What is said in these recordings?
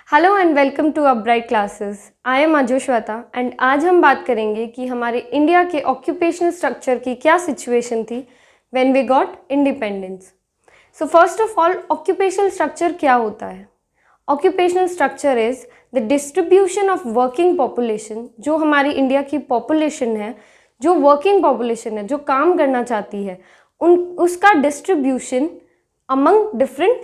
Hello and welcome to Upbright classes. I am अजोश्वेता and आज हम बात करेंगे कि हमारे इंडिया के ऑक्यूपेशनल स्ट्रक्चर की क्या सिचुएशन थी when we got independence. So first of all, occupational structure क्या होता है? Occupational structure is the distribution of working population. जो हमारी इंडिया की पॉपुलेशन है, जो वर्किंग पॉपुलेशन है, जो काम करना चाहती है, उसका distribution among different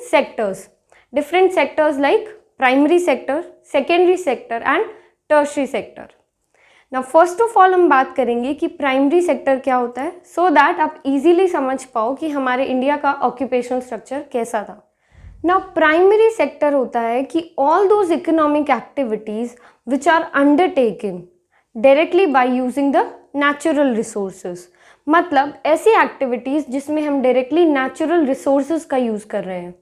sectors like primary sector, secondary sector and tertiary sector. ना फर्स्ट ऑफ ऑल हम बात करेंगे कि प्राइमरी सेक्टर क्या होता है, सो दैट आप इजीली समझ पाओ कि हमारे इंडिया का ऑक्यूपेशनल स्ट्रक्चर कैसा था। ना प्राइमरी सेक्टर होता है कि all those economic activities which are undertaken directly by using the natural resources. मतलब ऐसी एक्टिविटीज जिसमें हम डायरेक्टली नेचुरल रिसोर्सेज का यूज कर रहे हैं।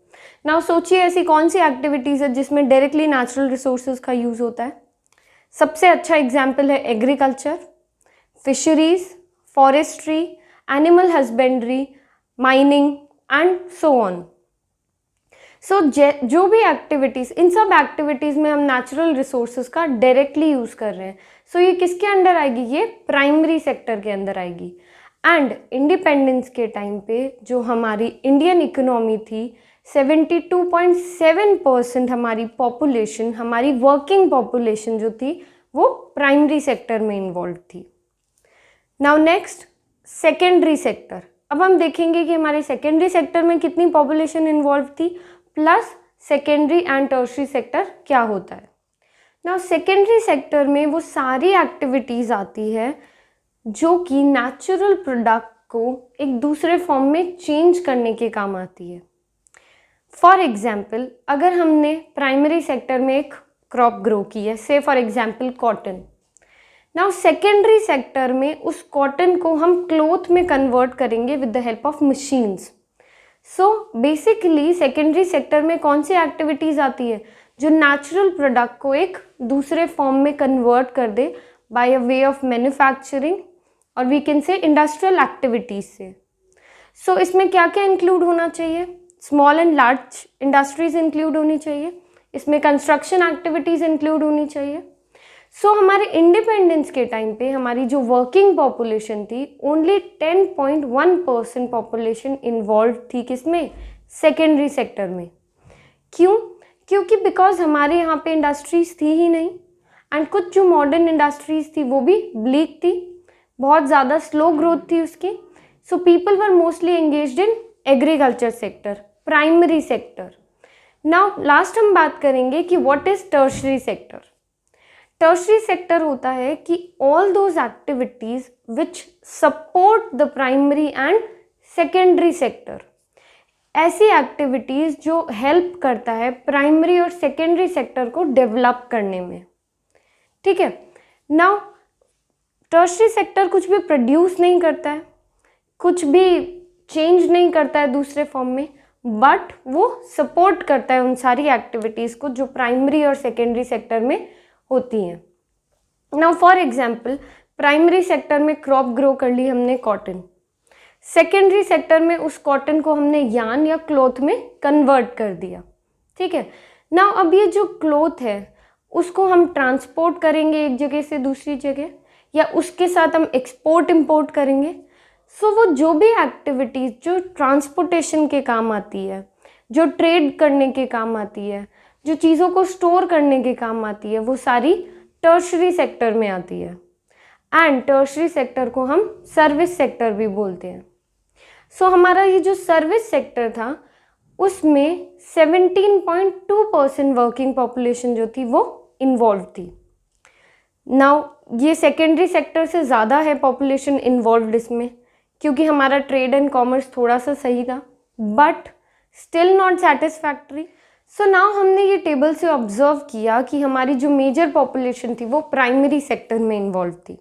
नाउ सोचिए ऐसी कौन सी एक्टिविटीज़ है जिसमें डायरेक्टली नेचुरल रिसोर्सेज का यूज़ होता है। सबसे अच्छा एग्जाम्पल है agriculture, fisheries, forestry, animal husbandry, mining and so on. So जो भी एक्टिविटीज़, इन सब एक्टिविटीज़ में हम नेचुरल रिसोर्सेज का डायरेक्टली यूज़ कर रहे हैं। सो ये किसके अंडर आएगी? ये प्राइमरी सेक्टर के अंदर आएगी। एंड इंडिपेंडेंस के टाइम पे जो हमारी इंडियन इकोनॉमी थी, 72.7% हमारी पॉपुलेशन, हमारी वर्किंग पॉपुलेशन जो थी वो प्राइमरी सेक्टर में इन्वॉल्व थी। Now next, secondary sector. अब हम देखेंगे कि हमारे सेकेंडरी सेक्टर में कितनी पॉपुलेशन इन्वॉल्व थी, plus secondary and tertiary sector क्या होता है। नाउ सेकेंडरी सेक्टर में वो सारी एक्टिविटीज़ आती है जो कि नेचुरल प्रोडक्ट को एक दूसरे फॉर्म में चेंज करने के काम आती है। फॉर एग्जाम्पल, अगर हमने प्राइमरी सेक्टर में एक क्रॉप ग्रो की है, से for example cotton. Now secondary sector में उस कॉटन को हम क्लोथ में कन्वर्ट करेंगे with the help of machines. So basically secondary sector में कौन सी एक्टिविटीज़ आती है जो नेचुरल प्रोडक्ट को एक दूसरे फॉर्म में कन्वर्ट कर दे by a way of manufacturing, और we can say industrial activities से। सो इसमें क्या क्या इंक्लूड होना चाहिए? Small and large industries include होनी चाहिए, इसमें कंस्ट्रक्शन एक्टिविटीज़ इंक्लूड होनी चाहिए। सो हमारे इंडिपेंडेंस के टाइम पे हमारी जो वर्किंग पॉपुलेशन थी, ओनली 10.1% पॉपुलेशन इन्वॉल्व थी किसमें? सेकेंडरी सेक्टर में। क्यों? क्योंकि बिकॉज हमारे यहाँ पे इंडस्ट्रीज थी ही नहीं, एंड कुछ जो मॉडर्न इंडस्ट्रीज थी वो भी ब्लीक थी, बहुत ज़्यादा स्लो ग्रोथ थी उसकी। So people were mostly engaged in agriculture sector, primary sector. Now last हम बात करेंगे कि what is tertiary sector. Tertiary sector होता है कि all those activities which support the primary and secondary sector. ऐसी एक्टिविटीज जो हेल्प करता है प्राइमरी और सेकेंडरी सेक्टर को डेवलप करने में। ठीक है। नाउ टर्शरी सेक्टर कुछ भी प्रोड्यूस नहीं करता है, कुछ भी चेंज नहीं करता है दूसरे फॉर्म में, बट वो सपोर्ट करता है उन सारी एक्टिविटीज़ को जो प्राइमरी और सेकेंडरी सेक्टर में होती हैं। Now for example, primary sector में क्रॉप ग्रो कर ली हमने कॉटन, सेकेंडरी सेक्टर में उस कॉटन को हमने यार्न या क्लॉथ में कन्वर्ट कर दिया। ठीक है। नाउ अब ये जो क्लॉथ है उसको हम ट्रांसपोर्ट करेंगे एक जगह से दूसरी जगह, या उसके साथ हम एक्सपोर्ट इम्पोर्ट करेंगे। सो वो जो भी एक्टिविटीज़ जो ट्रांसपोर्टेशन के काम आती है, जो ट्रेड करने के काम आती है, जो चीज़ों को स्टोर करने के काम आती है, वो सारी टर्शरी सेक्टर में आती है। एंड टर्शरी सेक्टर को हम सर्विस सेक्टर भी बोलते हैं। सो हमारा ये जो सर्विस सेक्टर था उसमें 17.2% वर्किंग पॉपुलेशन जो थी वो इन्वॉल्व थी। नाउ ये सेकेंडरी सेक्टर से ज़्यादा है पॉपुलेशन इन्वॉल्व इसमें, क्योंकि हमारा ट्रेड एंड कॉमर्स थोड़ा सा सही था, but still not satisfactory. So now हमने ये टेबल से ऑब्जर्व किया कि हमारी जो मेजर पॉपुलेशन थी वो प्राइमरी सेक्टर में इन्वॉल्व थी।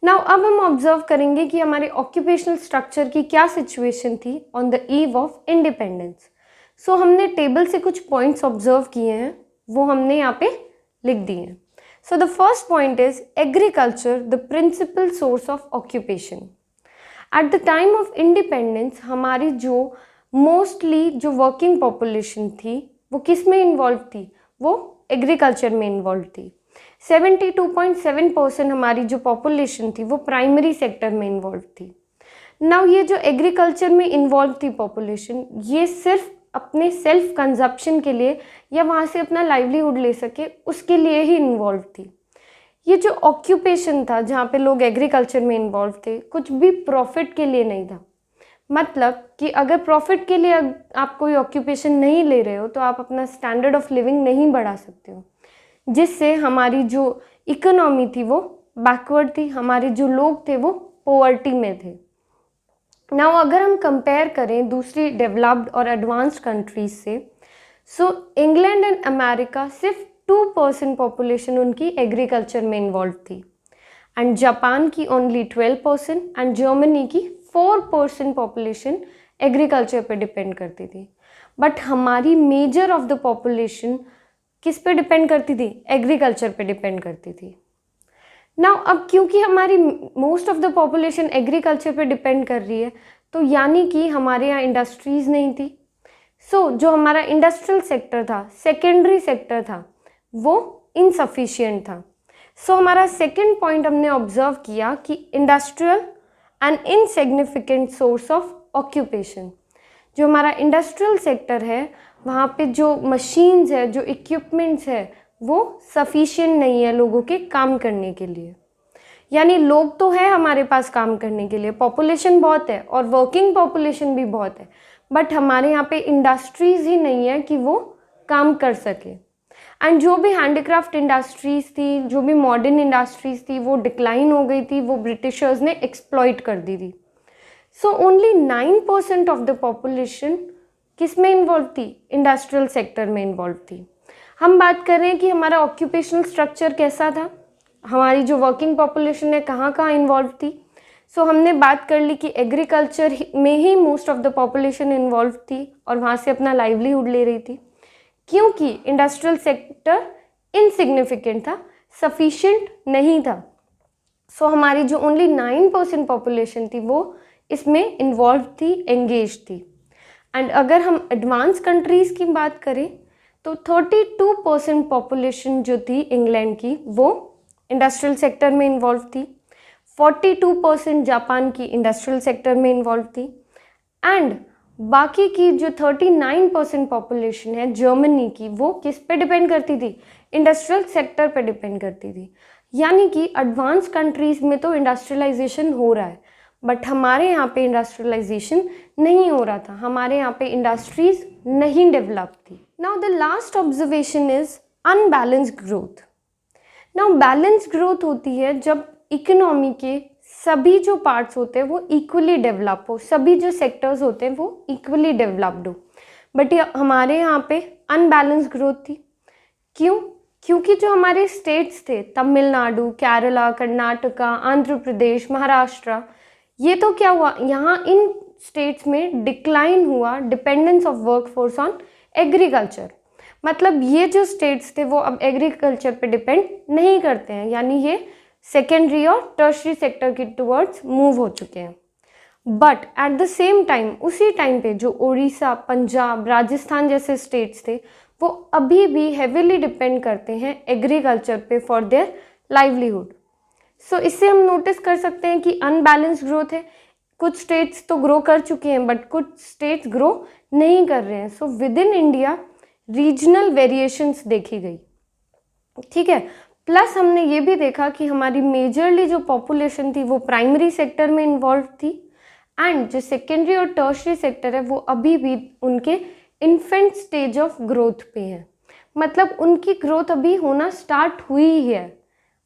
नाउ अब हम ऑब्जर्व करेंगे कि हमारे ऑक्यूपेशनल स्ट्रक्चर की क्या सिचुएशन थी on the eve of independence. So हमने टेबल से कुछ पॉइंट्स ऑब्जर्व किए हैं, वो हमने यहाँ पे लिख दिए हैं। So the first point is agriculture the principal source of occupation. At the time of independence हमारी जो मोस्टली जो वर्किंग पॉपुलेशन थी वो किस में इन्वॉल्व थी? वो एग्रीकल्चर में इन्वॉल्व थी। 72.7% हमारी जो पॉपुलेशन थी वो प्राइमरी सेक्टर में इन्वॉल्व थी। नाउ ये जो एग्रीकल्चर में इन्वॉल्व थी पॉपुलेशन, ये सिर्फ अपने सेल्फ कंजप्शन के लिए या वहाँ से अपना लाइवलीहुड ले सके उसके लिए ही इन्वॉल्व थी। ये जो ऑक्यूपेशन था जहाँ पे लोग एग्रीकल्चर में इन्वॉल्व थे, कुछ भी प्रॉफिट के लिए नहीं था। मतलब कि अगर प्रॉफिट के लिए आप कोई ऑक्यूपेशन नहीं ले रहे हो तो आप अपना स्टैंडर्ड ऑफ लिविंग नहीं बढ़ा सकते हो, जिससे हमारी जो इकोनॉमी थी वो बैकवर्ड थी, हमारे जो लोग थे वो पोवर्टी में थे। नाउ अगर हम कंपेयर करें दूसरी डेवलप्ड और एडवांस्ड कंट्रीज से, सो इंग्लैंड एंड अमेरिका सिर्फ 2% पॉपुलेशन उनकी एग्रीकल्चर में इन्वॉल्व थी, एंड जापान की ओनली 12% एंड जर्मनी की 4% पॉपुलेशन एग्रीकल्चर पे डिपेंड करती थी। बट हमारी मेजर ऑफ द पॉपुलेशन किस पे डिपेंड करती थी? एग्रीकल्चर पे डिपेंड करती थी। नाउ अब क्योंकि हमारी most of the population agriculture पे डिपेंड कर रही है, तो यानी कि हमारे यहाँ इंडस्ट्रीज़ नहीं थी। सो जो हमारा इंडस्ट्रियल सेक्टर था, सेकेंडरी सेक्टर था, वो इनसफिशिएंट था। सो हमारा सेकेंड पॉइंट हमने ऑब्जर्व किया कि industrial and insignificant source of occupation. जो हमारा इंडस्ट्रियल सेक्टर है वहाँ पे जो मशीन्स है, जो इक्विपमेंट्स है, वो सफिशिएंट नहीं है लोगों के काम करने के लिए। यानी लोग तो है हमारे पास काम करने के लिए, पॉपुलेशन बहुत है और वर्किंग पॉपुलेशन भी बहुत है, बट हमारे यहाँ पे इंडस्ट्रीज़ ही नहीं है कि वो काम कर सके। एंड जो भी हैंडीक्राफ्ट इंडस्ट्रीज़ थी, जो भी मॉडर्न इंडस्ट्रीज़ थी, वो डिक्लाइन हो गई थी, वो ब्रिटिशर्स ने एक्सप्लॉइट कर दी थी। So only 9% of the population किस में इन्वॉल्व थी? इंडस्ट्रियल सेक्टर में इन्वॉल्व थी। हम बात कर रहे हैं कि हमारा ऑक्यूपेशनल स्ट्रक्चर कैसा था, हमारी जो वर्किंग पॉपुलेशन है कहाँ कहाँ इन्वॉल्व थी। सो हमने बात कर ली कि एग्रीकल्चर में ही most of the population involve थी और वहाँ से अपना लाइवलीहुड ले रही थी, क्योंकि इंडस्ट्रियल सेक्टर इनसिग्निफिकेंट था, सफिशिएंट नहीं था। सो हमारी जो ओनली 9% पॉपुलेशन थी वो इसमें इन्वॉल्व थी, एंगेज थी। एंड अगर हम एडवांस कंट्रीज़ की बात करें तो 32% पॉपुलेशन जो थी इंग्लैंड की वो इंडस्ट्रियल सेक्टर में इन्वॉल्व थी, 42% जापान की इंडस्ट्रियल सेक्टर में इन्वॉल्व थी, एंड बाकी की जो 39% पॉपुलेशन है जर्मनी की, वो किस पे डिपेंड करती थी? इंडस्ट्रियल सेक्टर पे डिपेंड करती थी। यानी कि एडवांस कंट्रीज़ में तो इंडस्ट्रियलाइजेशन हो रहा है, बट हमारे यहाँ पे इंडस्ट्रियलाइजेशन नहीं हो रहा था, हमारे यहाँ पे इंडस्ट्रीज़ नहीं डेवलप थी। Now the last observation is unbalanced growth. Now balance growth होती है जब इकोनॉमी के सभी जो पार्ट्स होते हैं वो इक्वली डेवलप हो, सभी जो सेक्टर्स होते हैं वो इक्वली डेवलप्ड हो। बट हमारे यहाँ पे अनबैलेंस ग्रोथ थी। क्यों? क्योंकि जो हमारे स्टेट्स थे, तमिलनाडु, केरला, कर्नाटका, आंध्र प्रदेश, महाराष्ट्र, ये तो क्या हुआ, यहाँ इन स्टेट्स में डिक्लाइन हुआ dependence of workforce on agriculture. मतलब ये जो स्टेट्स थे वो अब एग्रीकल्चर पे डिपेंड नहीं करते हैं, यानी ये सेकेंडरी और टर्शरी सेक्टर की टुवर्ड्स मूव हो चुके हैं। But at the same time, उसी टाइम पे जो उड़ीसा, पंजाब, राजस्थान जैसे स्टेट्स थे वो अभी भी हेविली डिपेंड करते हैं एग्रीकल्चर पे फॉर देयर लाइवलीहुड। सो इससे हम नोटिस कर सकते हैं कि अनबैलेंस ग्रोथ है। कुछ स्टेट्स तो ग्रो कर चुके हैं बट कुछ स्टेट्स ग्रो नहीं कर रहे हैं। So with in India regional variations देखी गई, ठीक है। प्लस हमने ये भी देखा कि हमारी मेजरली जो पॉपुलेशन थी वो प्राइमरी सेक्टर में इन्वॉल्व थी, एंड जो सेकेंडरी और टर्शरी सेक्टर है वो अभी भी उनके इन्फेंट स्टेज ऑफ ग्रोथ पे है, मतलब उनकी ग्रोथ अभी होना स्टार्ट हुई ही है।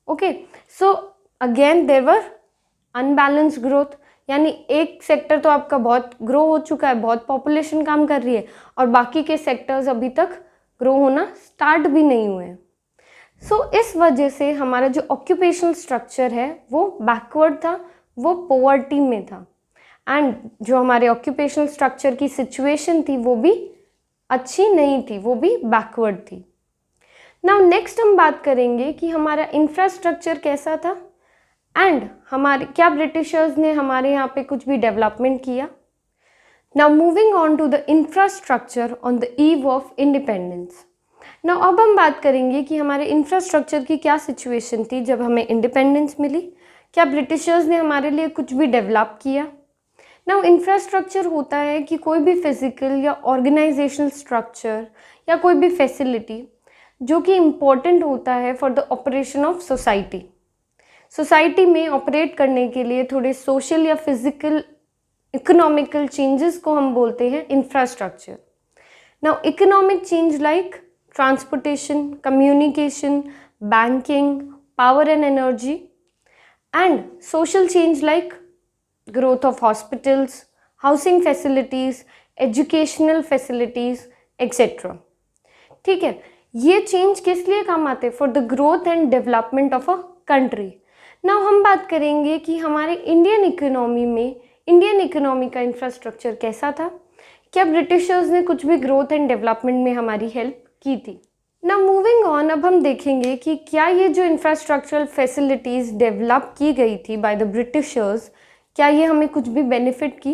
Okay, so again there were unbalance growth, यानी एक सेक्टर तो आपका बहुत ग्रो हो चुका है, बहुत पॉपुलेशन काम कर रही है, और बाकी के सेक्टर्स अभी तक ग्रो होना स्टार्ट भी नहीं हुए हैं। सो इस वजह से हमारा जो ऑक्यूपेशनल स्ट्रक्चर है वो बैकवर्ड था, वो पोवर्टी में था, एंड जो हमारे ऑक्यूपेशनल स्ट्रक्चर की सिचुएशन थी वो भी अच्छी नहीं थी, वो भी बैकवर्ड थी। नाउ नेक्स्ट हम बात करेंगे कि हमारा इंफ्रास्ट्रक्चर कैसा था, एंड हमारे क्या ब्रिटिशर्स ने हमारे यहाँ पे कुछ भी डेवलपमेंट किया। Now moving on to the infrastructure on the eve of independence. Now अब हम बात करेंगे कि हमारे इंफ्रास्ट्रक्चर की क्या सिचुएशन थी जब हमें इंडिपेंडेंस मिली। क्या ब्रिटिशर्स ने हमारे लिए कुछ भी डेवलप किया? नाउ इंफ्रास्ट्रक्चर होता है कि कोई भी फिजिकल या ऑर्गेनाइजेशनल स्ट्रक्चर या कोई भी फैसिलिटी जो कि इम्पोर्टेंट होता है for the operation of society. Society में ऑपरेट करने के लिए थोड़े सोशल या फिजिकल इकोनॉमिकल चेंजेस को हम बोलते हैं infrastructure. Now economic change like transportation, communication, banking, power and energy, and social change like growth of hospitals, housing facilities, educational facilities, etc. ठीक है, ये चेंज किस लिए काम आते हैं? For the growth and development of a country. Now हम बात करेंगे कि हमारे इंडियन इकोनॉमी में इंडियन इकोनॉमी का इंफ्रास्ट्रक्चर कैसा था। क्या ब्रिटिशर्स ने कुछ भी ग्रोथ एंड डेवलपमेंट में हमारी हेल्प की थी? नाउ मूविंग ऑन, अब हम देखेंगे कि क्या ये जो इंफ्रास्ट्रक्चरल फैसिलिटीज़ डेवलप की गई थी बाय द ब्रिटिशर्स, क्या ये हमें कुछ भी बेनिफिट की,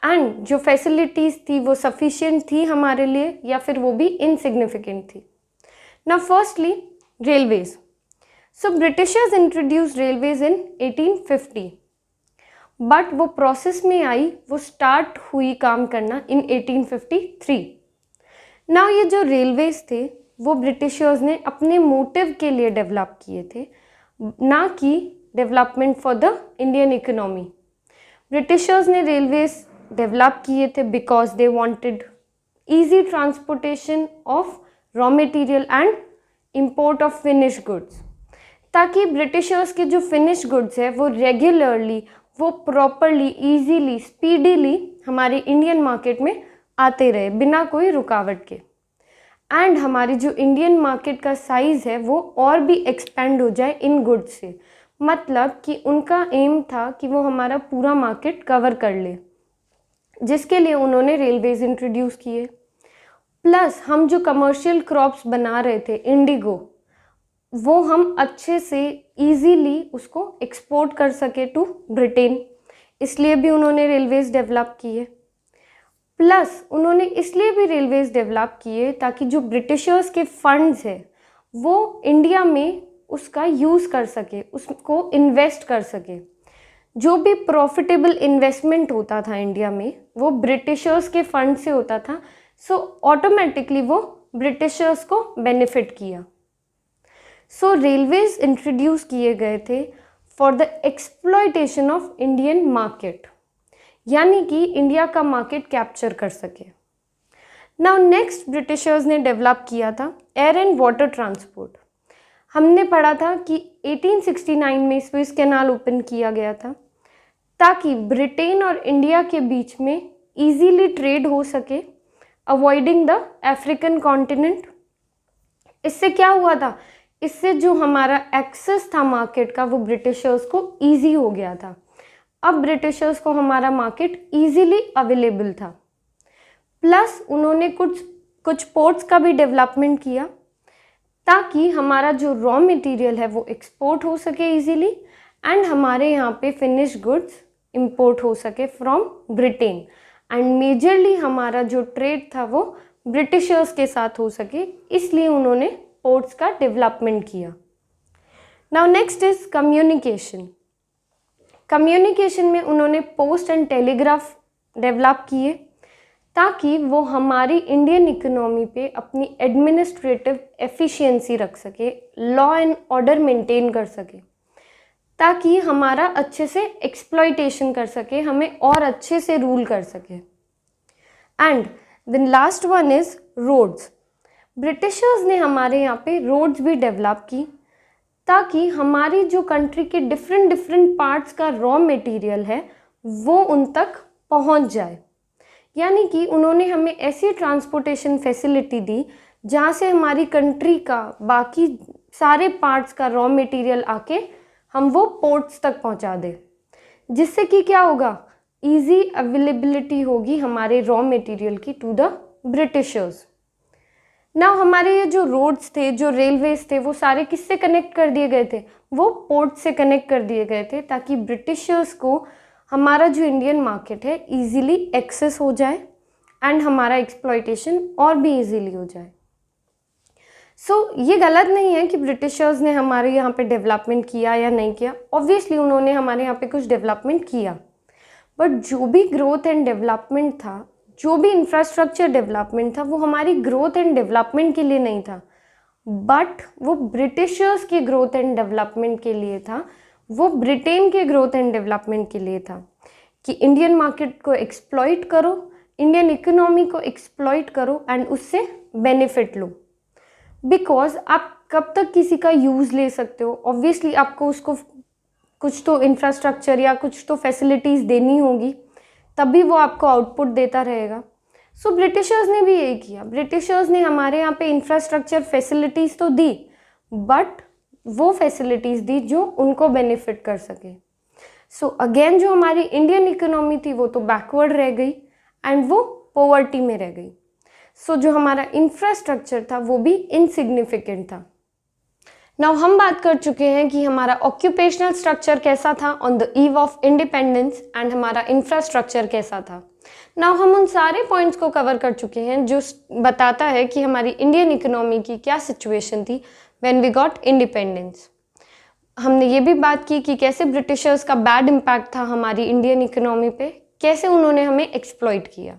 एंड जो फैसिलिटीज़ थी वो सफिशिएंट थी हमारे लिए या फिर वो भी इनसिग्निफिकेंट थी। Now firstly railways. So Britishers introduce railways in 1850, but वो प्रोसेस में आई, वो स्टार्ट हुई काम करना इन 1853। नाउ ये जो रेलवेज थे वो ब्रिटिशर्स ने अपने मोटिव के लिए डेवलप किए थे, ना कि development for the Indian economy. Britishers ने रेलवेज डेवलप किए थे because they wanted easy transportation of raw material and import of finish goods, ताकि ब्रिटिशर्स के जो फिनिश गुड्स है वो रेगुलरली, वो प्रॉपरली, इजीली, स्पीडीली हमारे इंडियन मार्केट में आते रहे बिना कोई रुकावट के, एंड हमारी जो इंडियन मार्केट का साइज़ है वो और भी एक्सपेंड हो जाए इन गुड्स से। मतलब कि उनका एम था कि वो हमारा पूरा मार्केट कवर कर ले, जिसके लिए उन्होंने रेलवेज इंट्रोड्यूस किए। प्लस हम जो कमर्शियल क्रॉप्स बना रहे थे, इंडिगो, वो हम अच्छे से इजीली उसको एक्सपोर्ट कर सके टू ब्रिटेन, इसलिए भी उन्होंने रेलवेज डेवलप किए। प्लस उन्होंने इसलिए भी रेलवेज डेवलप किए ताकि जो ब्रिटिशर्स के फंड्स है वो इंडिया में उसका यूज़ कर सके, उसको इन्वेस्ट कर सके। जो भी प्रॉफिटेबल इन्वेस्टमेंट होता था इंडिया में वो ब्रिटिशर्स के फंड से होता था, सो ऑटोमेटिकली वो ब्रिटिशर्स को बेनिफिट किया। सो रेलवेज इंट्रोड्यूस किए गए थे for the exploitation of Indian market, यानी कि इंडिया का मार्केट कैप्चर कर सके। नाउ नेक्स्ट ब्रिटिशर्स ने डेवलप किया था एयर एंड वाटर ट्रांसपोर्ट। हमने पढ़ा था कि 1869 में स्विस कैनाल ओपन किया गया था ताकि ब्रिटेन और इंडिया के बीच में इजीली ट्रेड हो सके, अवॉइडिंग द अफ्रीकन कॉन्टिनेंट। इससे क्या हुआ था? इससे जो हमारा एक्सेस था मार्केट का वो ब्रिटिशर्स को इजी हो गया था। अब ब्रिटिशर्स को हमारा मार्केट इजीली अवेलेबल था। प्लस उन्होंने कुछ पोर्ट्स का भी डेवलपमेंट किया ताकि हमारा जो रॉ मटेरियल है वो एक्सपोर्ट हो सके इजीली, एंड हमारे यहाँ पे फिनिश गुड्स इंपोर्ट हो सके फ्रॉम ब्रिटेन, एंड मेजरली हमारा जो ट्रेड था वो ब्रिटिशर्स के साथ हो सके, इसलिए उन्होंने पोर्ट्स का डेवलपमेंट किया। Now next is communication. Communication में उन्होंने पोस्ट एंड टेलीग्राफ डेवलप किए ताकि वो हमारी इंडियन इकोनॉमी पे अपनी एडमिनिस्ट्रेटिव एफिशिएंसी रख सके, लॉ एंड ऑर्डर मेंटेन कर सके, ताकि हमारा अच्छे से एक्सप्लॉयटेशन कर सके, हमें और अच्छे से रूल कर सके। And then last one is roads. Britishers ने हमारे यहाँ पे रोड्स भी डेवलप की ताकि हमारी जो कंट्री के डिफरेंट पार्ट्स का रॉ मटेरियल है वो उन तक पहुँच जाए। यानी कि उन्होंने हमें ऐसी ट्रांसपोर्टेशन फैसिलिटी दी जहाँ से हमारी कंट्री का बाकी सारे पार्ट्स का रॉ मटेरियल आके हम वो पोर्ट्स तक पहुँचा दें, जिससे कि क्या होगा, इजी अवेलेबिलिटी होगी हमारे रॉ मटेरियल की टू द ब्रिटिशर्स। नाउ हमारे ये जो रोड्स थे, जो रेलवेज थे, वो सारे किससे कनेक्ट कर दिए गए थे? वो पोर्ट से कनेक्ट कर दिए गए थे ताकि ब्रिटिशर्स को हमारा जो इंडियन मार्केट है इजीली एक्सेस हो जाए एंड हमारा एक्सप्लॉयटेशन और भी इजीली हो जाए। ये गलत नहीं है कि ब्रिटिशर्स ने हमारे यहाँ पे डेवलपमेंट किया या नहीं किया, ऑब्वियसली उन्होंने हमारे यहाँ पे कुछ डेवलपमेंट किया, बट जो भी ग्रोथ एंड डेवलपमेंट था, जो भी इंफ्रास्ट्रक्चर डेवलपमेंट था, वो हमारी ग्रोथ एंड डेवलपमेंट के लिए नहीं था, बट वो ब्रिटिशर्स की ग्रोथ एंड डेवलपमेंट के लिए था, वो ब्रिटेन के ग्रोथ एंड डेवलपमेंट के लिए था कि इंडियन मार्केट को एक्सप्लॉइट करो, इंडियन इकोनॉमी को एक्सप्लॉइट करो एंड उससे बेनिफिट लो। बिकॉज आप कब तक किसी का यूज़ ले सकते हो, ऑब्वियसली आपको उसको कुछ तो इंफ्रास्ट्रक्चर या कुछ तो फैसिलिटीज़ देनी होगी, तभी वो आपको आउटपुट देता रहेगा। सो ब्रिटिशर्स ने भी यही किया, ब्रिटिशर्स ने हमारे यहाँ पे इंफ्रास्ट्रक्चर फैसिलिटीज़ तो दी, बट वो फैसिलिटीज़ दी जो उनको बेनिफिट कर सके। सो अगेन जो हमारी इंडियन इकोनॉमी थी वो तो बैकवर्ड रह गई एंड वो पॉवर्टी में रह गई। सो जो हमारा इंफ्रास्ट्रक्चर था वो भी इनसिग्निफिकेंट था। नाउ हम बात कर चुके हैं कि हमारा ऑक्यूपेशनल स्ट्रक्चर कैसा था on the eve of independence and हमारा इंफ्रास्ट्रक्चर कैसा था। नाउ हम उन सारे पॉइंट्स को कवर कर चुके हैं जो बताता है कि हमारी इंडियन इकोनॉमी की क्या सिचुएशन थी व्हेन वी गॉट इंडिपेंडेंस। हमने ये भी बात की कि कैसे ब्रिटिशर्स का बैड इम्पैक्ट था हमारी इंडियन इकोनॉमी पे, कैसे उन्होंने हमें एक्सप्लॉइट किया।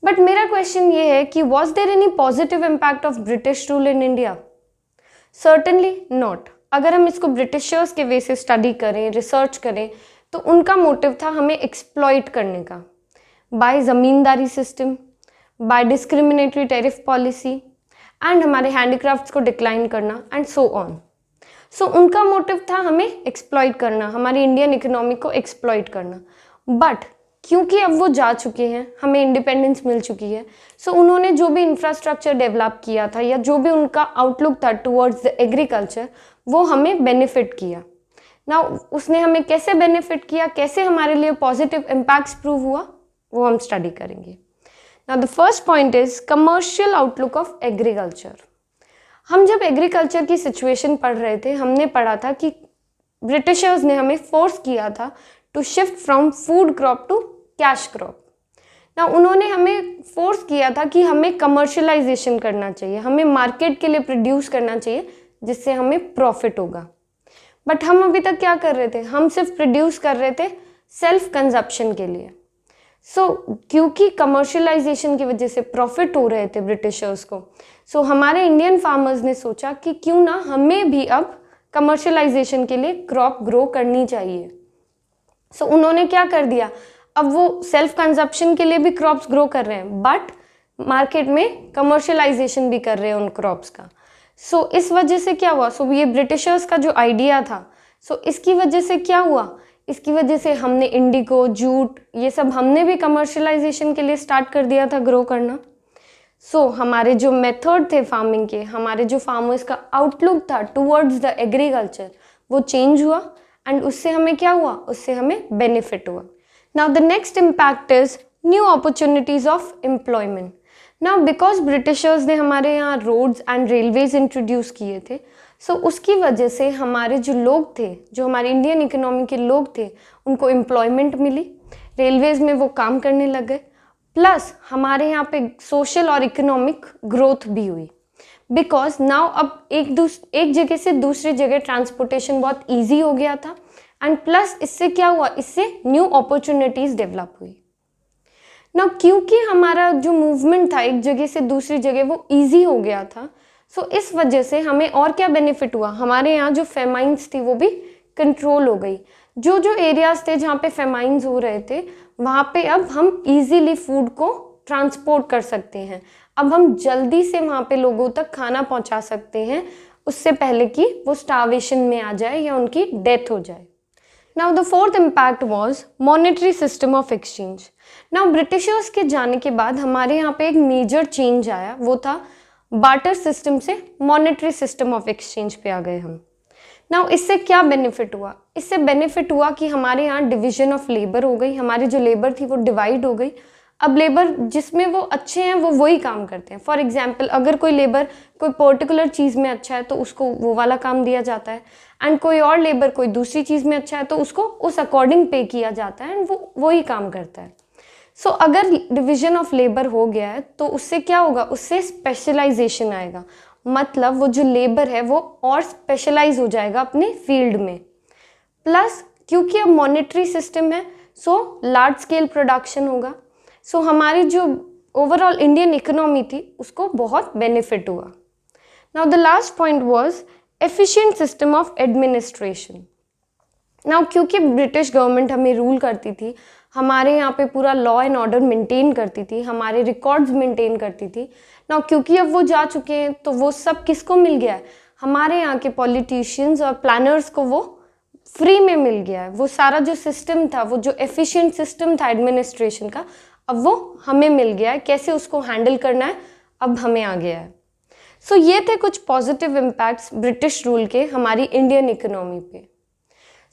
बट मेरा क्वेश्चन ये है कि was there any positive impact of British rule in India? Certainly not. अगर हम इसको ब्रिटिशर्स के वे से स्टडी करें, रिसर्च करें, तो उनका मोटिव था हमें एक्सप्लॉइट करने का, by zamindari system, by discriminatory tariff policy and हमारे हैंडीक्राफ्ट्स को डिक्लाइन करना एंड सो ऑन। सो उनका मोटिव था हमें एक्सप्लॉइट करना, हमारी इंडियन इकोनॉमी को एक्सप्लॉइट करना। बट क्योंकि अब वो जा चुके हैं, हमें इंडिपेंडेंस मिल चुकी है, सो उन्होंने जो भी इंफ्रास्ट्रक्चर डेवलप किया था या जो भी उनका आउटलुक था टुवर्ड्स द एग्रीकल्चर, वो हमें बेनिफिट किया। ना उसने हमें कैसे बेनिफिट किया, कैसे हमारे लिए पॉजिटिव इम्पैक्ट्स प्रूव हुआ, वो हम स्टडी करेंगे। Now the first point is commercial outlook of agriculture. हम जब एग्रीकल्चर की सिचुएशन पढ़ रहे थे, हमने पढ़ा था कि ब्रिटिशर्स ने हमें फोर्स किया था to shift from food crop to cash crop. ना उन्होंने हमें फोर्स किया था कि हमें कमर्शलाइजेशन करना चाहिए, हमें मार्केट के लिए प्रोड्यूस करना चाहिए जिससे हमें प्रॉफिट होगा। बट हम अभी तक क्या कर रहे थे, हम सिर्फ प्रोड्यूस कर रहे थे सेल्फ कंजप्शन के लिए। क्योंकि कमर्शलाइजेशन की वजह से प्रॉफिट हो रहे थे ब्रिटिशर्स को, हमारे इंडियन फार्मर्स ने सोचा कि क्यों ना हमें भी अब कमर्शलाइजेशन के लिए क्रॉप ग्रो करनी चाहिए। उन्होंने क्या कर दिया, अब वो सेल्फ कंजप्शन के लिए भी क्रॉप्स ग्रो कर रहे हैं, बट मार्केट में कमर्शलाइजेशन भी कर रहे हैं उन क्रॉप्स का। इस वजह से क्या हुआ, ये ब्रिटिशर्स का जो आइडिया था, इसकी वजह से क्या हुआ, इसकी वजह से हमने इंडिगो, जूट, ये सब हमने भी कमर्शलाइजेशन के लिए स्टार्ट कर दिया था ग्रो करना। हमारे जो मेथड थे फार्मिंग के, हमारे जो फार्मर्स का आउटलुक था टुवर्ड्स द एग्रीकल्चर, वो चेंज हुआ एंड उससे हमें क्या हुआ, उससे हमें बेनिफिट हुआ। Now the next impact is new opportunities of employment. Now because Britishers ने हमारे यहाँ रोड्स एंड रेलवेज इंट्रोड्यूस किए थे, उसकी वजह से हमारे जो लोग थे, जो हमारे इंडियन इकोनॉमी के लोग थे, उनको एम्प्लॉयमेंट मिली, रेलवेज में वो काम करने लग गए, प्लस हमारे यहाँ पे सोशल और इकोनॉमिक ग्रोथ भी हुई। बिकॉज नाउ अब एक जगह से दूसरी जगह ट्रांसपोर्टेशन बहुत ईजी हो गया था एंड प्लस इससे क्या हुआ, इससे न्यू अपॉर्चुनिटीज़ डेवलप हुई। नाउ क्योंकि हमारा जो मूवमेंट था एक जगह से दूसरी जगह वो ईजी हो गया था, इस वजह से हमें और क्या बेनिफिट हुआ, हमारे यहाँ जो फेमाइंस थी वो भी कंट्रोल हो गई। जो जो एरियाज थे जहाँ पे फेमाइंस हो रहे थे, वहाँ पे अब हम इजीली फूड को ट्रांसपोर्ट कर सकते हैं, अब हम जल्दी से वहाँ पे लोगों तक खाना पहुँचा सकते हैं, उससे पहले कि वो स्टार्वेशन में आ जाए या उनकी डेथ हो जाए। Now the fourth impact was monetary system of exchange. Now Britishers के जाने के बाद हमारे यहाँ पे एक मेजर चेंज आया, वो था बार्टर सिस्टम से मॉनेटरी सिस्टम ऑफ एक्सचेंज पे आ गए हम। नाउ इससे क्या बेनिफिट हुआ, इससे बेनिफिट हुआ कि हमारे यहाँ डिवीजन ऑफ लेबर हो गई, हमारी जो लेबर थी वो डिवाइड हो गई। अब लेबर जिसमें वो अच्छे हैं वो वही काम करते हैं। फॉर एग्जांपल अगर कोई लेबर कोई पर्टिकुलर चीज़ में अच्छा है तो उसको वो वाला काम दिया जाता है, एंड कोई और लेबर कोई दूसरी चीज़ में अच्छा है तो उसको उस अकॉर्डिंग पे किया जाता है एंड वो वही काम करता है। अगर डिवीजन ऑफ लेबर हो गया है तो उससे क्या होगा, उससे स्पेशलाइजेशन आएगा मतलब वो जो लेबर है वो और स्पेशलाइज हो जाएगा अपने फील्ड में। प्लस क्योंकि अब मॉनेटरी सिस्टम है, सो लार्ज स्केल प्रोडक्शन होगा, सो हमारी जो ओवरऑल इंडियन इकोनॉमी थी उसको बहुत बेनिफिट हुआ। Now the last point was efficient system of administration. Now क्योंकि ब्रिटिश गवर्नमेंट हमें रूल करती थी, हमारे यहाँ पे पूरा लॉ एंड ऑर्डर मेंटेन करती थी, हमारे रिकॉर्ड्स मेंटेन करती थी। नाउ क्योंकि अब वो जा चुके हैं तो वो सब किसको मिल गया है, हमारे यहाँ के पॉलिटिशियंस और प्लानर्स को वो फ्री में मिल गया है। वो सारा जो सिस्टम था, वो जो एफिशिएंट सिस्टम था एडमिनिस्ट्रेशन का, अब वो हमें मिल गया है। कैसे उसको हैंडल करना है अब हमें आ गया है। सो ये थे कुछ पॉजिटिव इम्पैक्ट्स ब्रिटिश रूल के हमारी इंडियन इकोनॉमी पे।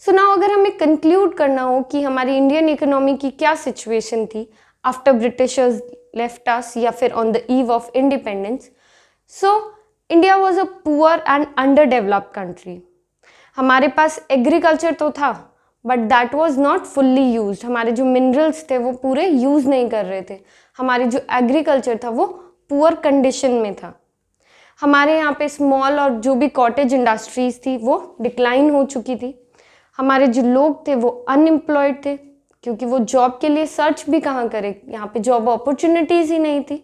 सो नाउ अगर हमें कंक्लूड करना हो कि हमारी इंडियन इकोनॉमी की क्या सिचुएशन थी आफ्टर ब्रिटिशर्स लेफ्ट अस या फिर on the eve of independence, so India was a poor and under developed country. हमारे पास एग्रीकल्चर तो था but that was not fully used. हमारे जो मिनरल्स थे वो पूरे यूज़ नहीं कर रहे थे। हमारी जो एग्रीकल्चर था वो पुअर कंडीशन में था। हमारे यहाँ पे स्मॉल और जो भी कॉटेज इंडस्ट्रीज थी वो डिक्लाइन हो चुकी थी। हमारे जो लोग थे वो अनएम्प्लॉयड थे, क्योंकि वो जॉब के लिए सर्च भी कहाँ करे, यहाँ पे जॉब अपॉर्चुनिटीज़ ही नहीं थी।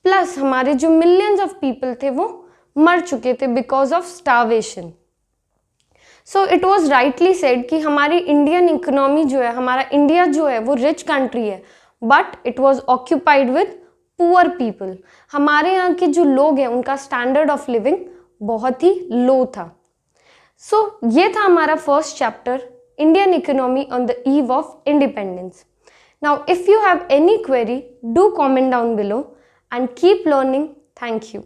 प्लस हमारे जो मिलियंस ऑफ पीपल थे वो मर चुके थे because of starvation. So it was rightly said कि हमारी इंडियन इकोनॉमी जो है, हमारा इंडिया जो है वो रिच कंट्री है, but it was occupied with poor people. हमारे यहाँ के जो लोग हैं उनका स्टैंडर्ड ऑफ लिविंग बहुत ही लो था। सो ये था हमारा first chapter, Indian economy on the eve of independence. Now if you have any query, do comment down below and keep learning. Thank you.